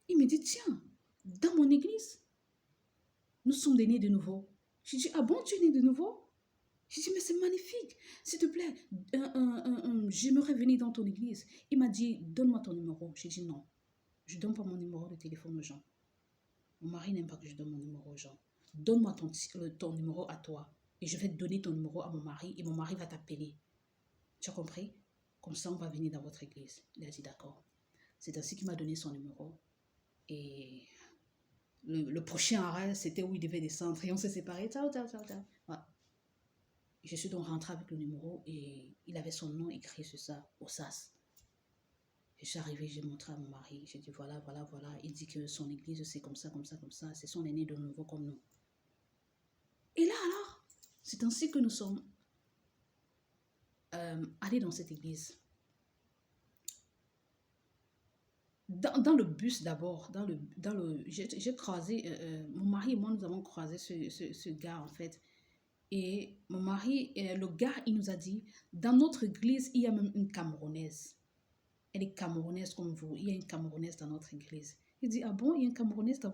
Il me dit, tiens, dans mon église, nous sommes nés de nouveau. J'ai dit, ah bon, tu es né de nouveau? J'ai dit, mais c'est magnifique, s'il te plaît, j'aimerais venir dans ton église. Il m'a dit, donne-moi ton numéro. J'ai dit, non, je ne donne pas mon numéro de téléphone aux gens. Mon mari n'aime pas que je donne mon numéro aux gens. Donne-moi ton numéro à toi et je vais donner ton numéro à mon mari et mon mari va t'appeler. Tu as compris? Comme ça, on va venir dans votre église. Il a dit, d'accord. C'est ainsi qu'il m'a donné son numéro. Et le prochain arrêt, c'était où il devait descendre et on s'est séparés. Ciao. Voilà. Je suis donc rentrée avec le numéro et il avait son nom écrit sur ça, au SAS. Je suis arrivée, j'ai montré à mon mari. J'ai dit voilà. Il dit que son église, c'est comme ça. C'est son aîné de nouveau comme nous. Et là alors, c'est ainsi que nous sommes allés dans cette église. Dans le bus d'abord, j'ai croisé, mon mari et moi, nous avons croisé ce gars en fait. Et mon mari, le gars, il nous a dit, dans notre église, il y a même une Camerounaise. Elle est Camerounaise comme vous. Il y a une Camerounaise dans notre église. Il dit, ah bon, il y a une Camerounaise dans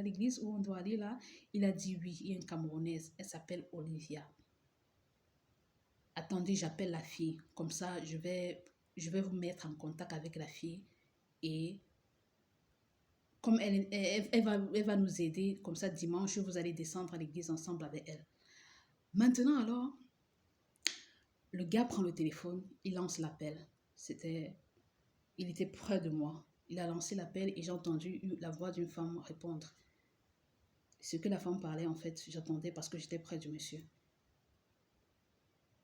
l'église où on doit aller là? Il a dit, oui, il y a une Camerounaise. Elle s'appelle Olivia. Attendez, j'appelle la fille. Comme ça, je vais vous mettre en contact avec la fille. Et comme elle va nous aider, comme ça, dimanche, vous allez descendre à l'église ensemble avec elle. Maintenant, alors, le gars prend le téléphone, il lance l'appel. Il était près de moi. Il a lancé l'appel et j'ai entendu la voix d'une femme répondre. Ce que la femme parlait, en fait, j'attendais parce que j'étais près du monsieur.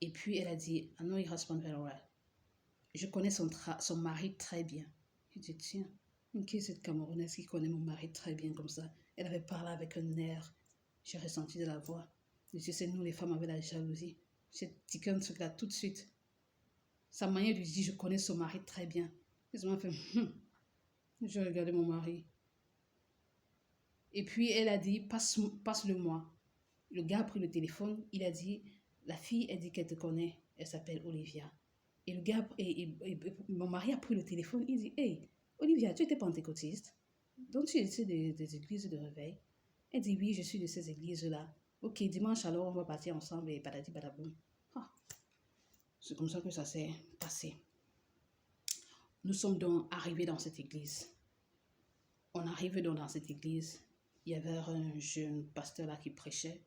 Et puis, elle a dit, I know your husband very well. Je connais son mari très bien. J'ai dit, tiens, qui est cette Camerounaise qui connaît mon mari très bien comme ça? Elle avait parlé avec un air. J'ai ressenti de la voix. Je dis, c'est nous les femmes avec la jalousie. J'ai dit un truc là tout de suite. Sa manière de dire, je connais son mari très bien. Ils m'ont fait, j'ai regardé mon mari. Et puis elle a dit, passe-le-moi. Le gars a pris le téléphone, il a dit, la fille, elle dit qu'elle te connaît. Elle s'appelle Olivia. Et le gars, mon mari a pris le téléphone, il dit, hey, Olivia, tu étais pentecôtiste? Donc tu étais des églises de réveil? Elle dit, oui, je suis de ces églises-là. Ok, dimanche alors, on va partir ensemble et badadi badaboum. C'est comme ça que ça s'est passé. Nous sommes donc arrivés dans cette église. On arrive donc dans cette église. Il y avait un jeune pasteur là qui prêchait.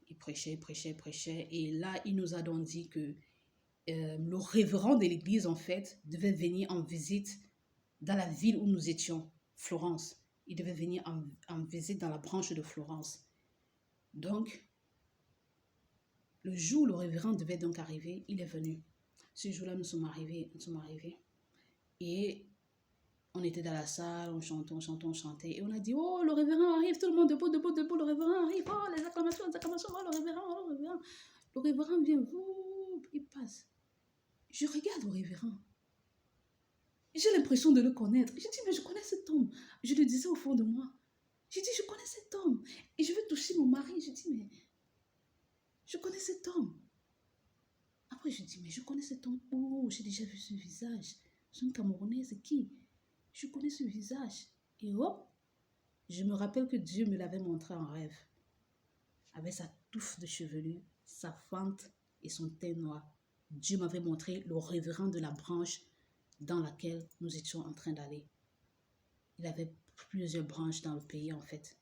Il prêchait. Et là, il nous a donc dit que le révérend de l'église, en fait, devait venir en visite dans la ville où nous étions, Florence. Il devait venir en visite dans la branche de Florence. Donc, le jour où le révérend devait donc arriver, il est venu. Ce jour-là, nous sommes arrivés. Et on était dans la salle, on chantait. Et on a dit, oh, le révérend arrive, tout le monde debout, le révérend arrive. Oh, les acclamations, oh, le révérend. Le révérend vient, il passe. Je regarde le révérend. J'ai l'impression de le connaître. Je dis, mais je connais cet homme. Je le disais au fond de moi. J'ai dit, je connais cet homme. Et je vais toucher mon mari. Je dis, mais je connais cet homme. Après, je dis, mais je connais cet homme. Oh, j'ai déjà vu ce visage. C'est un Camerounais, c'est qui? Je connais ce visage. Et hop, je me rappelle que Dieu me l'avait montré en rêve. Avec sa touffe de chevelure, sa fente et son teint noir. Dieu m'avait montré le révérend de la branche dans laquelle nous étions en train d'aller. Il avait plusieurs branches dans le pays en fait.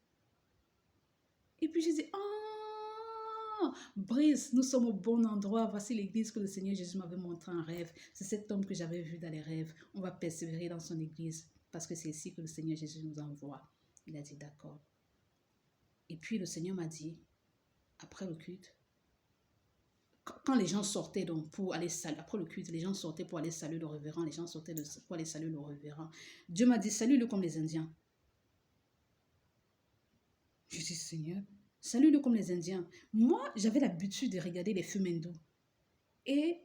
Et puis j'ai dit, oh, Brice, nous sommes au bon endroit. Voici l'église que le Seigneur Jésus m'avait montrée en rêve. C'est cet homme que j'avais vu dans les rêves. On va persévérer dans son église parce que c'est ici que le Seigneur Jésus nous envoie. Il a dit d'accord. Et puis le Seigneur m'a dit, après le culte, quand les gens sortaient donc pour aller saluer, après le culte, les gens sortaient pour aller saluer le révérend, les gens sortaient pour aller saluer le révérend. Dieu m'a dit, salue-le comme les Indiens. Je dis, Seigneur, salue-le comme les Indiens. Moi, j'avais l'habitude de regarder les films hindous. Et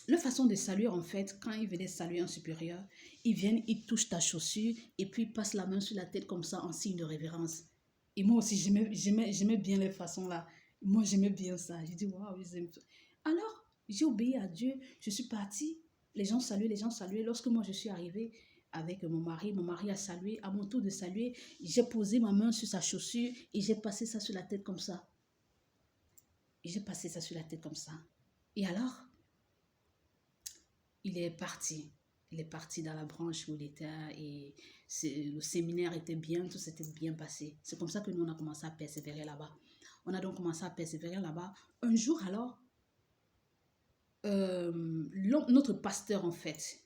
leur façon de saluer, en fait, quand ils venaient saluer un supérieur, ils viennent, ils touchent ta chaussure et puis ils passent la main sur la tête comme ça en signe de révérence. Et moi aussi, j'aimais bien les façons-là. Moi, j'aimais bien ça. J'ai dit, waouh, ils aiment ça. Alors, j'ai obéi à Dieu. Je suis partie. Les gens saluaient, les gens saluaient. Lorsque moi, je suis arrivée avec mon mari a salué. À mon tour de saluer, j'ai posé ma main sur sa chaussure et j'ai passé ça sur la tête comme ça. Et j'ai passé ça sur la tête comme ça. Et alors, il est parti. Il est parti dans la branche où il était et le séminaire était bien, tout s'était bien passé. C'est comme ça que nous, on a commencé à persévérer là-bas. On a donc commencé à persévérer là-bas. Un jour, alors, notre pasteur, en fait,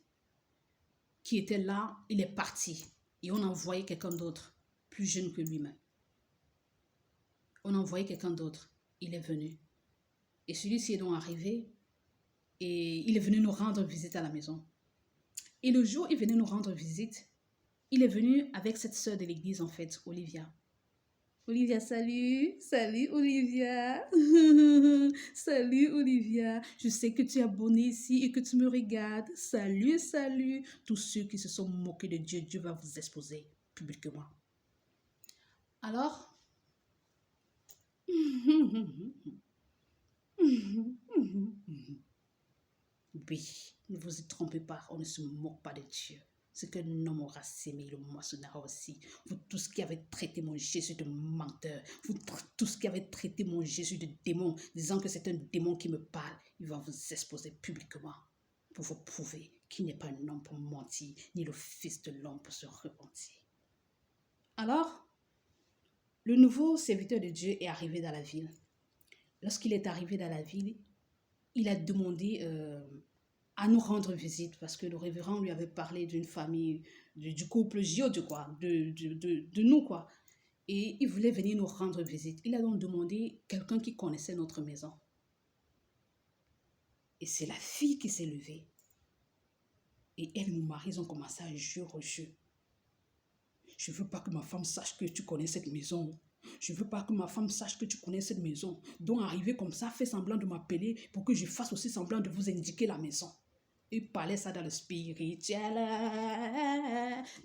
qui était là, il est parti. Et on a envoyé quelqu'un d'autre, plus jeune que lui-même. On a envoyé quelqu'un d'autre. Il est venu. Et celui-ci est donc arrivé et il est venu nous rendre visite à la maison. Et le jour où il venait nous rendre visite, il est venu avec cette sœur de l'église, en fait, Olivia. Olivia, salut. Salut, Olivia. Salut, Olivia. Je sais que tu es abonnée ici et que tu me regardes. Salut, salut. Tous ceux qui se sont moqués de Dieu, Dieu va vous exposer publiquement. Alors, oui, ne vous y trompez pas, on ne se moque pas de Dieu. Ce qu'un homme aura sémé, le moissonnera aussi. Vous tous qui avez traité mon Jésus de menteur, vous tous qui avez traité mon Jésus de démon, disant que c'est un démon qui me parle, il va vous exposer publiquement pour vous prouver qu'il n'est pas un homme pour mentir, ni le fils de l'homme pour se repentir. Alors, le nouveau serviteur de Dieu est arrivé dans la ville. Lorsqu'il est arrivé dans la ville, il a demandé à nous rendre visite parce que le révérend lui avait parlé d'une famille, du couple Giode, quoi, de nous, quoi. Et il voulait venir nous rendre visite. Il a donc demandé quelqu'un qui connaissait notre maison. Et c'est la fille qui s'est levée. Et elle et mon mari, ils ont commencé à jurer au jeu. Je ne veux pas que ma femme sache que tu connais cette maison. Je ne veux pas que ma femme sache que tu connais cette maison. Donc, arriver comme ça, fais semblant de m'appeler pour que je fasse aussi semblant de vous indiquer la maison. Il parlait ça dans le spirituel,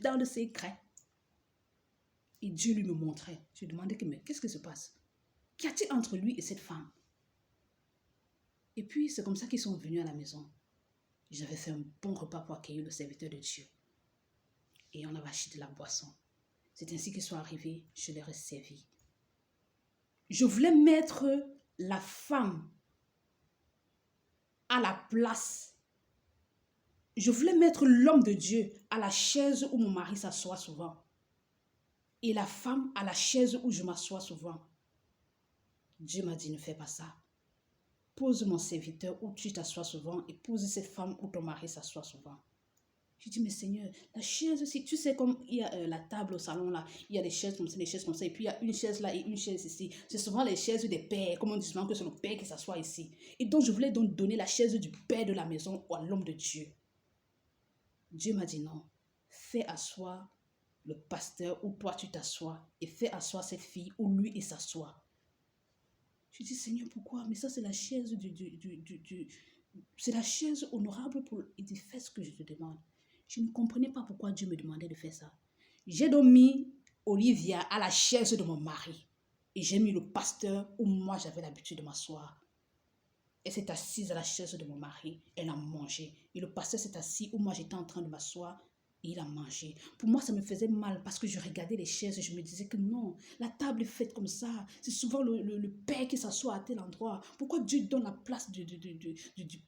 dans le secret. Et Dieu lui me montrait. Je lui demandais, mais qu'est-ce qui se passe? Qu'y a-t-il entre lui et cette femme? Et puis, c'est comme ça qu'ils sont venus à la maison. J'avais fait un bon repas pour accueillir le serviteur de Dieu. Et on avait acheté de la boisson. C'est ainsi qu'ils sont arrivés, je leur ai servi. Je voulais mettre la femme à la place. Je voulais mettre l'homme de Dieu à la chaise où mon mari s'assoit souvent. Et la femme à la chaise où je m'assois souvent. Dieu m'a dit, ne fais pas ça. Pose mon serviteur où tu t'assois souvent et pose cette femme où ton mari s'assoit souvent. Je dis, mais Seigneur, la chaise, si tu sais comme il y a la table au salon là, il y a des chaises comme ça, et puis il y a une chaise là et une chaise ici. C'est souvent les chaises des pères, comme on dit souvent que c'est le père qui s'assoit ici. Et donc je voulais donc donner la chaise du père de la maison à l'homme de Dieu. Dieu m'a dit non, fais asseoir le pasteur où toi tu t'assois et fais asseoir cette fille où lui il s'assoit. Je dis, Seigneur, pourquoi? Mais ça c'est la chaise c'est la chaise honorable pour... Il dit, fais ce que je te demande. Je ne comprenais pas pourquoi Dieu me demandait de faire ça. J'ai donc mis Olivia à la chaise de mon mari. Et j'ai mis le pasteur où moi j'avais l'habitude de m'asseoir. Elle s'est assise à la chaise de mon mari. Elle a mangé. Et le pasteur s'est assis où moi j'étais en train de m'asseoir. Et il a mangé. Pour moi, ça me faisait mal parce que je regardais les chaises et je me disais que non, la table est faite comme ça. C'est souvent le père qui s'assoit à tel endroit. Pourquoi Dieu donne la place du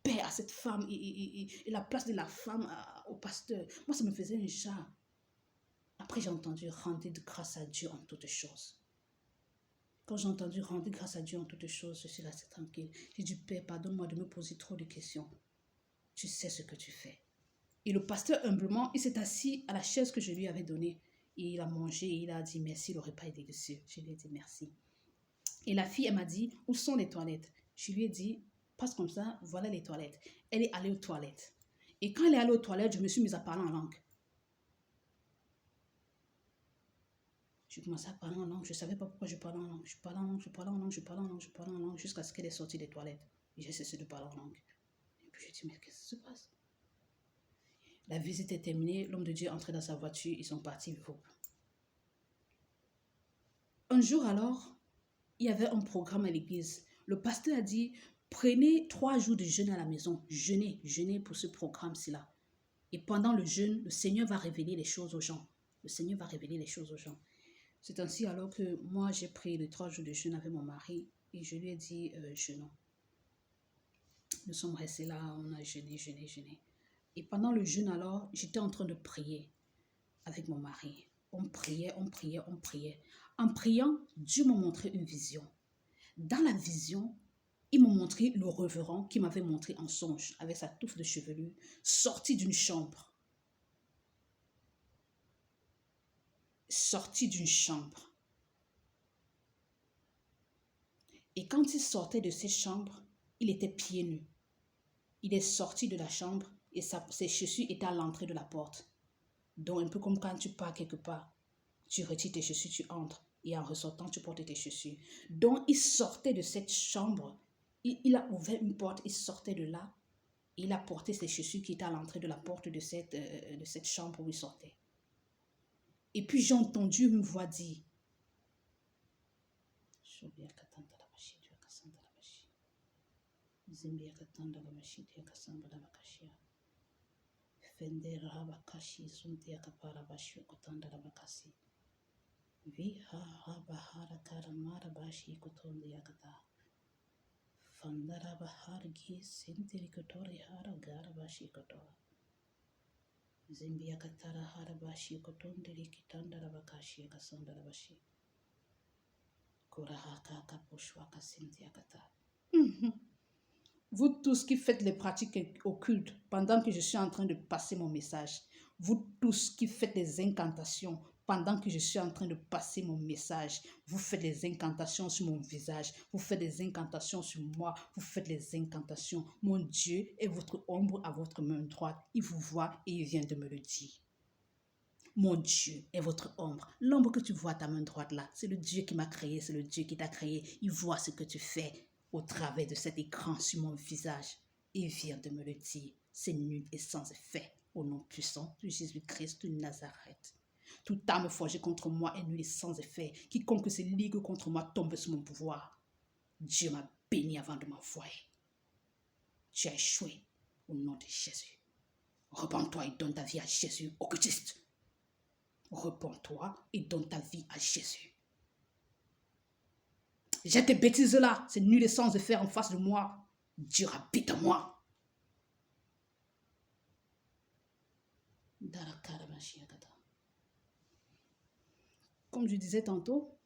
père à cette femme et la place de la femme au pasteur? Moi, ça me faisait un chat. Après, j'ai entendu rendre grâce à Dieu en toutes choses. Quand j'ai entendu rendre grâce à Dieu en toutes choses, je suis restée tranquille. J'ai dit, Père, pardonne-moi de me poser trop de questions. Tu sais ce que tu fais. Et le pasteur, humblement, il s'est assis à la chaise que je lui avais donnée. Et il a mangé et il a dit merci, le repas est délicieux. Je lui ai dit merci. Et la fille, elle m'a dit, où sont les toilettes? Je lui ai dit, passe comme ça, voilà les toilettes. Elle est allée aux toilettes. Et quand elle est allée aux toilettes, je me suis mise à parler en langue. Je commençais à parler en langue. Je ne savais pas pourquoi je parlais en langue. Je parlais en langue, je parlais en langue, je parlais en langue, je parlais en langue, jusqu'à ce qu'elle est sortie des toilettes. Et j'ai cessé de parler en langue. Et puis j'ai dit, mais qu'est-ce qui se passe? La visite est terminée. L'homme de Dieu est entré dans sa voiture. Ils sont partis. Un jour alors, il y avait un programme à l'église. Le pasteur a dit, prenez 3 jours de jeûne à la maison. Jeûnez pour ce programme-ci-là. Et pendant le jeûne, le Seigneur va révéler les choses aux gens. Le Seigneur va révéler les choses aux gens. C'est ainsi alors que moi, j'ai pris les 3 jours de jeûne avec mon mari et je lui ai dit, jeûnons. Nous sommes restés là, on a jeûné. Et pendant le jeûne alors, j'étais en train de prier avec mon mari. On priait. En priant, Dieu m'a montré une vision. Dans la vision, il m'a montré le révérend qui m'avait montré en songe, avec sa touffe de chevelure, sorti d'une chambre. Et quand il sortait de cette chambre, il était pieds nus. Il est sorti de la chambre et ses chaussures étaient à l'entrée de la porte. Donc, un peu comme quand tu pars quelque part, tu retires tes chaussures, tu entres et en ressortant, tu portes tes chaussures. Donc, il sortait de cette chambre, il a ouvert une porte, il sortait de là, et il a porté ses chaussures qui étaient à l'entrée de la porte de cette chambre où il sortait. Et puis, j'ai entendu une voix dire, vous tous qui faites les pratiques occultes pendant que je suis en train de passer mon message, vous tous qui faites les incantations pendant que je suis en train de passer mon message, vous faites les incantations sur mon visage, vous faites des incantations sur moi, vous faites les incantations. Mon Dieu est votre ombre à votre main droite. Il vous voit et il vient de me le dire. Mon Dieu est votre ombre. L'ombre que tu vois à ta main droite là, c'est le Dieu qui m'a créé, c'est le Dieu qui t'a créé. Il voit ce que tu fais au travers de cet écran sur mon visage. Il vient de me le dire. C'est nul et sans effet. Au nom puissant de Jésus-Christ de Nazareth. Toute arme forgée contre moi est nulle et sans effet. Quiconque se ligue contre moi tombe sous mon pouvoir. Dieu m'a béni avant de m'envoyer. Tu as échoué au nom de Jésus. Repends-toi et donne ta vie à Jésus, occultiste. Repends-toi et donne ta vie à Jésus. J'ai tes bêtises là, c'est nul et sans effet en face de moi. Dieu habite en moi. Comme je disais tantôt,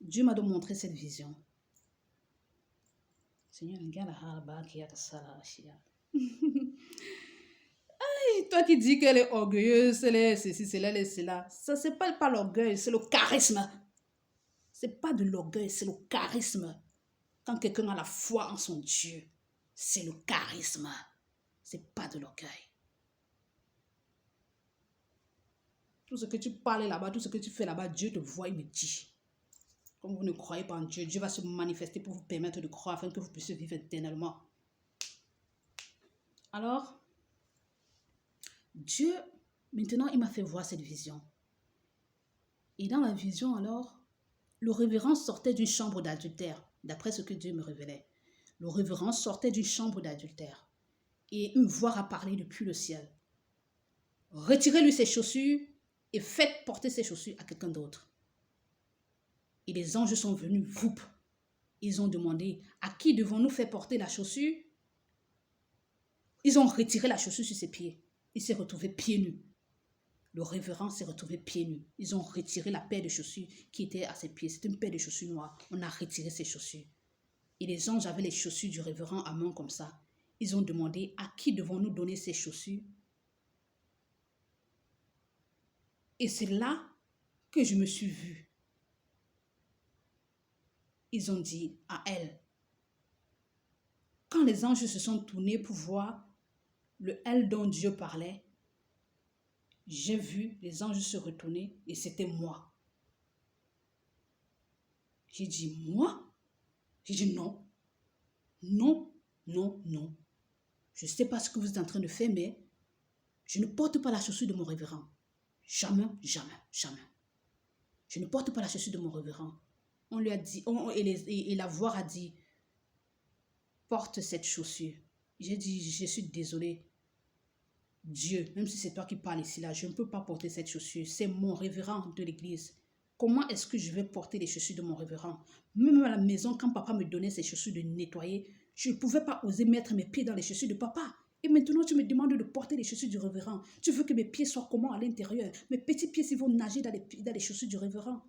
Dieu m'a donc montré cette vision. Seigneur, toi qui dis qu'elle est orgueilleuse, elle est ceci, elle est cela. Ça, c'est pas l'orgueil, c'est le charisme. C'est pas de l'orgueil, c'est le charisme. Quand quelqu'un a la foi en son Dieu, c'est le charisme. C'est pas de l'orgueil. Tout ce que tu parles là-bas, tout ce que tu fais là-bas, Dieu te voit, il me dit. Comme vous ne croyez pas en Dieu, Dieu va se manifester pour vous permettre de croire afin que vous puissiez vivre éternellement. Alors, Dieu, maintenant, il m'a fait voir cette vision. Et dans la vision, alors, Le révérend sortait d'une chambre d'adultère, d'après ce que Dieu me révélait. Le révérend sortait d'une chambre d'adultère. Et une voix a parlé depuis le ciel. Retirez-lui ses chaussures et faites porter ses chaussures à quelqu'un d'autre. Et les anges sont venus, voup. Ils ont demandé, à qui devons-nous faire porter la chaussure? Ils ont retiré la chaussure sur ses pieds. Il s'est retrouvé pieds nus. Le révérend s'est retrouvé pieds nus. Ils ont retiré la paire de chaussures qui était à ses pieds. C'était une paire de chaussures noires. On a retiré ses chaussures. Et les anges avaient les chaussures du révérend à main comme ça. Ils ont demandé, à qui devons-nous donner ces chaussures? Et c'est là que je me suis vue. Ils ont dit à elle. Quand les anges se sont tournés pour voir le elle dont Dieu parlait, j'ai vu les anges se retourner et c'était moi. J'ai dit, moi? J'ai dit non. Non, non, non. Je ne sais pas ce que vous êtes en train de faire, mais je ne porte pas la chaussure de mon révérend. Jamais, jamais, jamais. Je ne porte pas la chaussure de mon révérend. On lui a dit, et la voix a dit, porte cette chaussure. J'ai dit, je suis désolée. Dieu, même si c'est toi qui parles ici, là, je ne peux pas porter cette chaussure. C'est mon révérend de l'église. Comment est-ce que je vais porter les chaussures de mon révérend? Même à la maison, quand papa me donnait ses chaussures de nettoyer, je ne pouvais pas oser mettre mes pieds dans les chaussures de papa. Et maintenant, tu me demandes de porter les chaussures du révérend. Tu veux que mes pieds soient comment à l'intérieur? Mes petits pieds, s'ils vont nager dans les chaussures du révérend.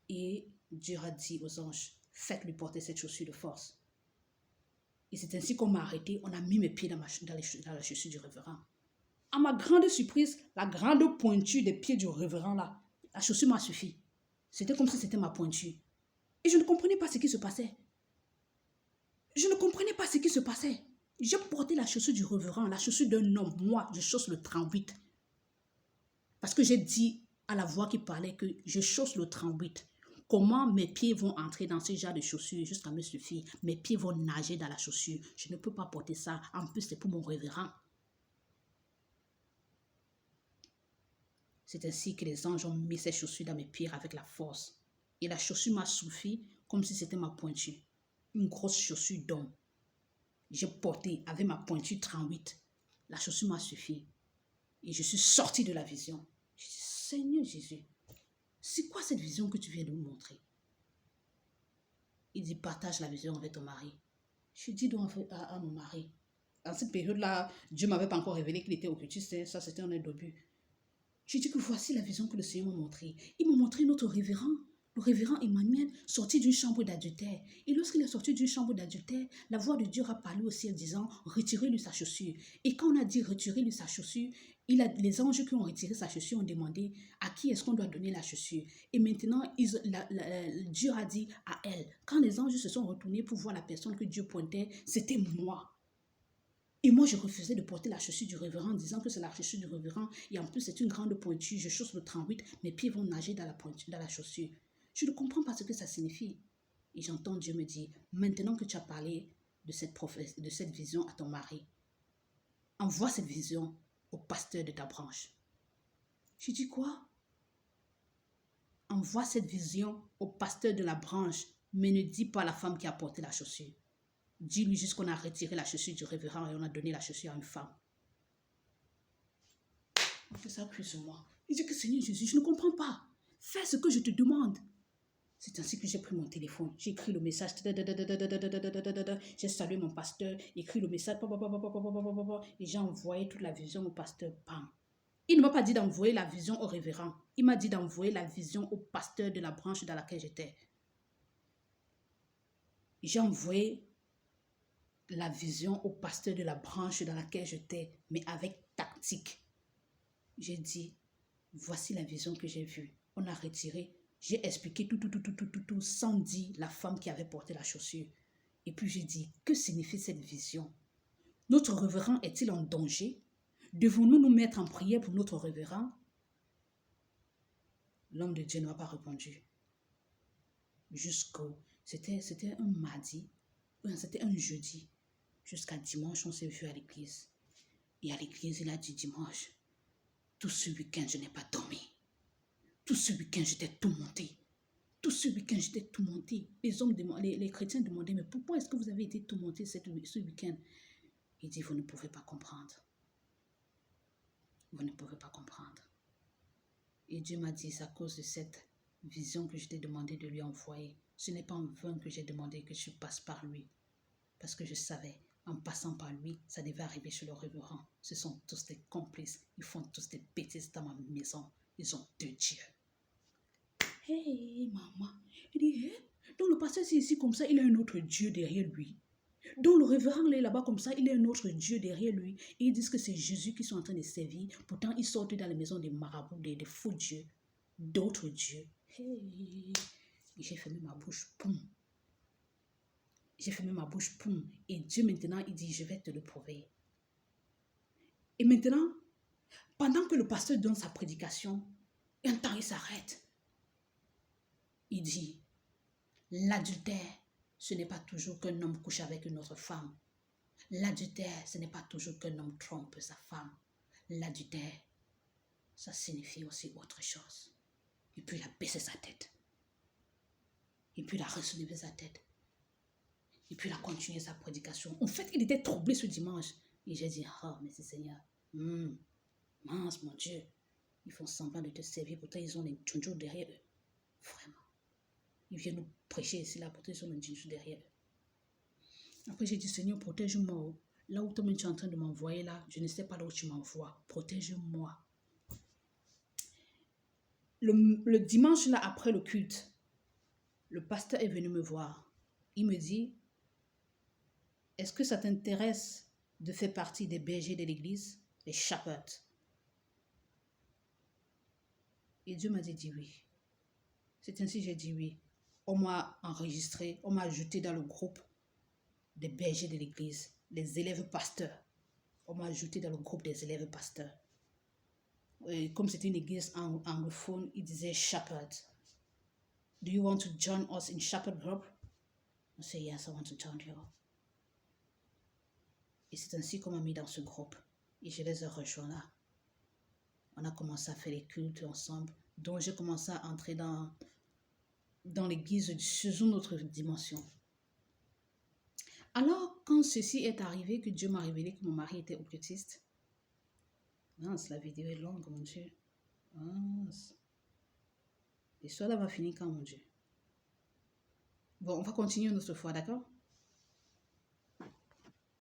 Et Dieu a dit aux anges, faites-lui porter cette chaussure de force. Et c'est ainsi qu'on m'a arrêté. On a mis mes pieds dans la chaussure du révérend. À ma grande surprise, la grande pointure des pieds du révérend là, la chaussure m'a suffi. C'était comme si c'était ma pointure. Et je ne comprenais pas ce qui se passait. Je ne comprenais pas ce qui se passait. J'ai porté la chaussure du révérend, la chaussure d'un homme. Moi, je chausse le 38. Parce que j'ai dit à la voix qui parlait que je chausse le 38. Comment mes pieds vont entrer dans ce genre de chaussures jusqu'à me suffire? Mes pieds vont nager dans la chaussure. Je ne peux pas porter ça. En plus, c'est pour mon révérend. C'est ainsi que les anges ont mis ces chaussures dans mes pieds avec la force. Et la chaussure m'a suffi comme si c'était ma pointure. Une grosse chaussure d'homme. J'ai porté avec ma pointure 38. La chaussure m'a suffi. Et je suis sortie de la vision. Je dis, Seigneur Jésus, c'est quoi cette vision que tu viens de me montrer? Il dit, partage la vision avec ton mari. Je dis donc à mon mari. En cette période-là, Dieu ne m'avait pas encore révélé qu'il était occultiste. Ça, c'était un début. Je dis que voici la vision que le Seigneur m'a montrée. Il m'a montré notre révérend, le révérend Emmanuel, sorti d'une chambre d'adultère. Et lorsqu'il est sorti d'une chambre d'adultère, la voix de Dieu a parlé au ciel disant, retirez-lui sa chaussure. Et quand on a dit retirez-lui sa chaussure, les anges qui ont retiré sa chaussure ont demandé à qui est-ce qu'on doit donner la chaussure. Et maintenant, Dieu a dit à elle, quand les anges se sont retournés pour voir la personne que Dieu pointait, c'était moi. Et moi, je refusais de porter la chaussure du révérend en disant que c'est la chaussure du révérend. Et en plus, c'est une grande pointure. Je chausse le 38, mes pieds vont nager dans la pointure, dans la chaussure. Je ne comprends pas ce que ça signifie. Et j'entends Dieu me dire, maintenant que tu as parlé de cette vision à ton mari, envoie cette vision au pasteur de ta branche. Je dis quoi? Envoie cette vision au pasteur de la branche, mais ne dis pas à la femme qui a porté la chaussure. Dis-lui juste qu'on a retiré la chaussure du révérend et on a donné la chaussure à une femme. On fait ça plus sur moi. Il dit que Seigneur Jésus, je ne comprends pas. Fais ce que je te demande. C'est ainsi que j'ai pris mon téléphone. J'ai écrit le message. J'ai salué mon pasteur. Écrit le message. Et j'ai envoyé toute la vision au pasteur. Bam. Il ne m'a pas dit d'envoyer la vision au révérend. Il m'a dit d'envoyer la vision au pasteur de la branche dans laquelle j'étais. J'ai envoyé la vision au pasteur de la branche dans laquelle j'étais, mais avec tactique. J'ai dit, voici la vision que j'ai vue. On a retiré. J'ai expliqué tout, sans dire la femme qui avait porté la chaussure. Et puis j'ai dit, que signifie cette vision? Notre révérend est-il en danger? Devons-nous nous mettre en prière pour notre révérend? L'homme de Dieu n'a pas répondu. C'était un mardi, c'était un jeudi. Jusqu'à dimanche, on s'est vu à l'église. Et à l'église, il a dit dimanche, tout ce week-end, je n'ai pas dormi. Tout ce week-end, j'étais tourmentée. Tout ce week-end, j'étais tourmentée. Les chrétiens demandaient, mais pourquoi est-ce que vous avez été tourmentés ce week-end? Il dit, vous ne pouvez pas comprendre. Vous ne pouvez pas comprendre. Et Dieu m'a dit, c'est à cause de cette vision que je t'ai demandé de lui envoyer. Ce n'est pas en vain que j'ai demandé que tu passes par lui. Parce que je savais, en passant par lui, ça devait arriver chez le révérend. Ce sont tous des complices. Ils font tous des bêtises dans ma maison. Ils ont deux dieux. Hey, maman. Il dit, hey, donc le pasteur c'est ici comme ça, il a un autre Dieu derrière lui. Donc le révérend est là-bas comme ça, il a un autre Dieu derrière lui. Et ils disent que c'est Jésus qu'ils sont en train de servir. Pourtant, ils sortent dans les maisons des marabouts, des faux dieux, d'autres dieux. Hey. Et j'ai fermé ma bouche, poum. J'ai fermé ma bouche, poum. Et Dieu maintenant, il dit, je vais te le prouver. Et maintenant, pendant que le pasteur donne sa prédication, un temps il s'arrête. Il dit, l'adultère, ce n'est pas toujours qu'un homme couche avec une autre femme. L'adultère, ce n'est pas toujours qu'un homme trompe sa femme. L'adultère, ça signifie aussi autre chose. Et puis il a baissé sa tête. Et puis il a relevé sa tête. Et puis il a continué sa prédication. En fait, il était troublé ce dimanche. Et j'ai dit, oh, mais c'est Seigneur. Mince, mon Dieu. Ils font semblant de te servir. Pourtant, ils ont les djunjos derrière eux. Vraiment. Ils viennent nous prêcher ici, là. Pourtant, ils ont les djunjos derrière eux. Après, j'ai dit, Seigneur, protège-moi. Là où toi-même tu es en train de m'envoyer, là, je ne sais pas là où tu m'envoies. Protège-moi. Le dimanche, là, après le culte, le pasteur est venu me voir. Il me dit, est-ce que ça t'intéresse de faire partie des bergers de l'église, les shepherds? Et Dieu m'a dit oui. C'est ainsi que j'ai dit oui. On m'a enregistré, on m'a ajouté dans le groupe des bergers de l'église, les élèves pasteurs. On m'a ajouté dans le groupe des élèves pasteurs. Et comme c'était une église anglophone, il disait shepherd. Do you want to join us in shepherd group? I said, yes, I want to join you. Et c'est ainsi qu'on m'a mis dans ce groupe. Et je les ai rejoints là. On a commencé à faire les cultes ensemble. Donc j'ai commencé à entrer dans l'église sous une autre dimension. Alors, quand ceci est arrivé, que Dieu m'a révélé que mon mari était occultiste, mince, la vidéo est longue, mon Dieu. Mince. L'histoire là va finir quand, mon Dieu? Bon, on va continuer une autre fois, d'accord?